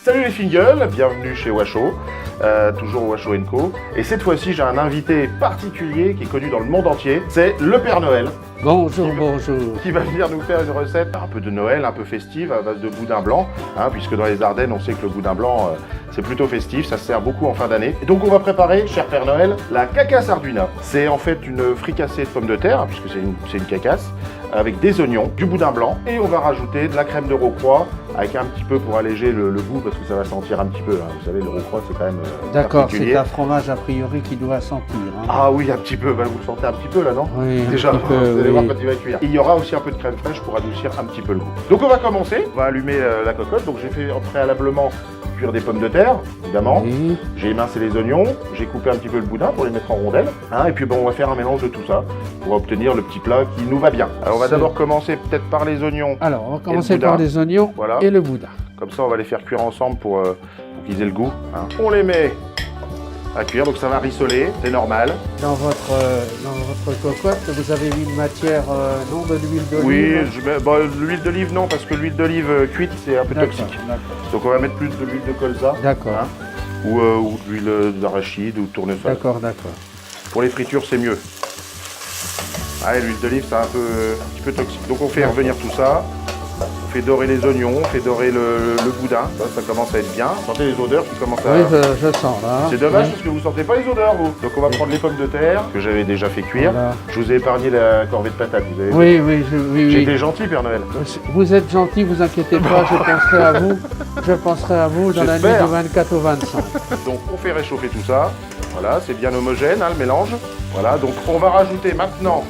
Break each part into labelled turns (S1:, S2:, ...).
S1: Salut les Fingles, bienvenue chez Washoe, toujours Washoe & Co. Et cette fois-ci, j'ai un invité particulier qui est connu dans le monde entier, c'est le Père Noël.
S2: Bonjour.
S1: Qui va venir nous faire une recette un peu de Noël, un peu festive, à base de boudin blanc, puisque dans les Ardennes, on sait que le boudin blanc, c'est plutôt festif, ça se sert beaucoup en fin d'année. Et donc on va préparer, cher Père Noël, la cacasse arduna. C'est en fait une fricassée de pommes de terre, puisque c'est une cacasse, avec des oignons, du boudin blanc, et on va rajouter de la crème de rocroi, avec un petit peu pour alléger le goût, parce que ça va sentir un petit peu. Vous savez, le rocroi, c'est quand même
S2: D'accord, c'est un fromage a priori qui doit sentir.
S1: Ah oui, un petit peu. Vous le sentez un petit peu là, non?
S2: Oui,
S1: déjà,
S2: un petit peu,
S1: vous allez
S2: oui.
S1: voir quand il va cuire. Il y aura aussi un peu de crème fraîche pour adoucir un petit peu le goût. Donc on va commencer. On va allumer la cocotte. Donc j'ai fait préalablement cuire des pommes de terre, évidemment.
S2: Oui.
S1: J'ai émincé les oignons. J'ai coupé un petit peu le boudin pour les mettre en rondelles. Et puis on va faire un mélange de tout ça pour obtenir le petit plat qui nous va bien. Alors on va d'abord commencer peut-être par les oignons.
S2: Alors on va commencer par les oignons et le boudin.
S1: Comme ça, on va les faire cuire ensemble pour qu'ils aient le goût. On les met à cuire, donc ça va rissoler, c'est normal.
S2: Dans votre cocotte, vous avez mis une matière, non, de l'huile d'olive?
S1: Oui, l'huile d'olive non, parce que l'huile d'olive cuite, c'est un peu toxique. Donc on va mettre plus de l'huile de colza.
S2: D'accord.
S1: Ou de l'huile d'arachide ou de tournesol.
S2: D'accord.
S1: Pour les fritures, c'est mieux. L'huile d'olive, c'est un petit peu toxique. Donc on fait revenir tout ça. On fait dorer les oignons, on fait dorer le boudin, ça commence à être bien. Vous sentez les odeurs qui commencent à...
S2: Oui, je sens là.
S1: C'est dommage parce que vous ne sentez pas les odeurs, vous. Donc on va prendre les pommes de terre, que j'avais déjà fait cuire.
S2: Voilà.
S1: Je vous ai épargné la corvée de patates, vous avez vu.
S2: Oui.
S1: J'ai été gentil, Père Noël.
S2: Vous êtes gentil, vous inquiétez pas, je penserai à vous dans la nuit du 24 au 25.
S1: Donc on fait réchauffer tout ça. Voilà, c'est bien homogène, le mélange. Voilà, donc on va rajouter maintenant...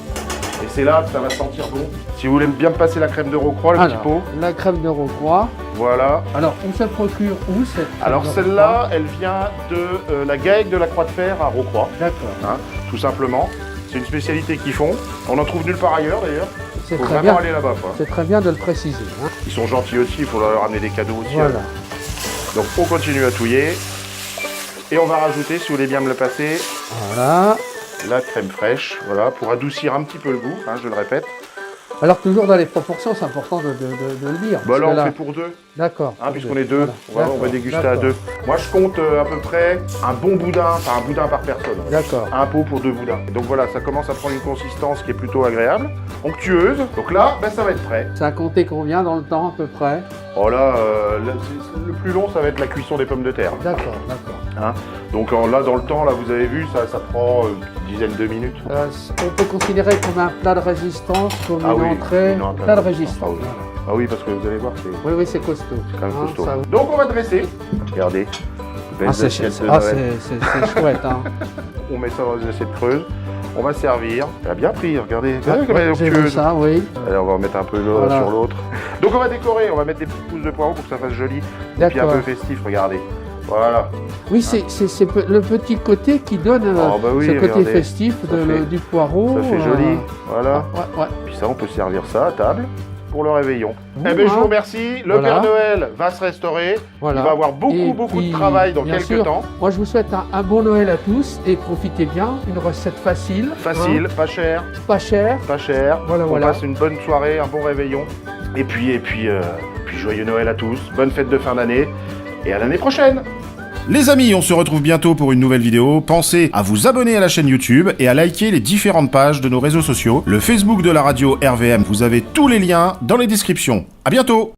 S1: Et c'est là que ça va sentir bon. Si vous voulez bien me passer la crème de rocroi, le petit pot.
S2: La crème de rocroi.
S1: Voilà.
S2: Alors, on se procure où cette crème?
S1: Alors celle-là, elle vient de la GAEC de la Croix de Fer à Rocroi.
S2: D'accord.
S1: Tout simplement. C'est une spécialité qu'ils font. On en trouve nulle part ailleurs d'ailleurs.
S2: C'est
S1: faut
S2: très
S1: vraiment
S2: bien.
S1: aller là-bas.
S2: C'est très bien de le préciser.
S1: Ils sont gentils aussi, il faut leur amener des cadeaux aussi.
S2: Voilà.
S1: Donc on continue à touiller. Et on va rajouter, si vous voulez bien me le passer,
S2: voilà,
S1: la crème fraîche, voilà, pour adoucir un petit peu le goût, je le répète.
S2: Alors toujours dans les proportions, c'est important de le dire.
S1: Là on fait pour deux.
S2: D'accord.
S1: Puisqu'on est deux, voilà. On va déguster à deux. Moi je compte à peu près un bon boudin, enfin un boudin par personne.
S2: D'accord.
S1: Un pot pour deux boudins. Et donc voilà, ça commence à prendre une consistance qui est plutôt agréable, onctueuse. Donc là, ça va être prêt.
S2: Ça a compté combien dans le temps à peu près?
S1: Oh là, le plus long, ça va être la cuisson des pommes de terre.
S2: D'accord.
S1: Donc là, dans le temps, là, vous avez vu, ça prend une dizaine de minutes.
S2: On peut considérer comme un plat de résistance, comme une entrée,
S1: un
S2: plat de résistance.
S1: Ah oui, parce que vous allez voir, c'est...
S2: Oui, c'est costaud.
S1: C'est quand même costaud. Donc on va dresser. Regardez.
S2: C'est chouette.
S1: On met ça dans les assiettes creuses. On va servir. Elle a bien pris, regardez.
S2: J'ai vu ça, oui.
S1: Allez, on va en mettre un peu sur l'autre. Donc on va décorer, on va mettre des petites pousses de poireaux pour que ça fasse joli. Et puis un peu festif, regardez. Voilà.
S2: Oui, c'est le petit côté qui donne ce côté festif du poireau.
S1: Ça fait joli, voilà.
S2: Ouais.
S1: Puis ça, on peut servir ça à table pour le réveillon. Je vous remercie. Le Père Noël va se restaurer. Il va avoir beaucoup de travail dans quelques temps.
S2: Moi, je vous souhaite un bon Noël à tous et profitez bien. Une recette facile.
S1: Facile, pas cher.
S2: Pas cher.
S1: On passe une bonne soirée, un bon réveillon. Et puis joyeux Noël à tous. Bonne fête de fin d'année et à l'année prochaine.
S3: Les amis, on se retrouve bientôt pour une nouvelle vidéo. Pensez à vous abonner à la chaîne YouTube et à liker les différentes pages de nos réseaux sociaux. Le Facebook de la radio RVM, vous avez tous les liens dans les descriptions. À bientôt!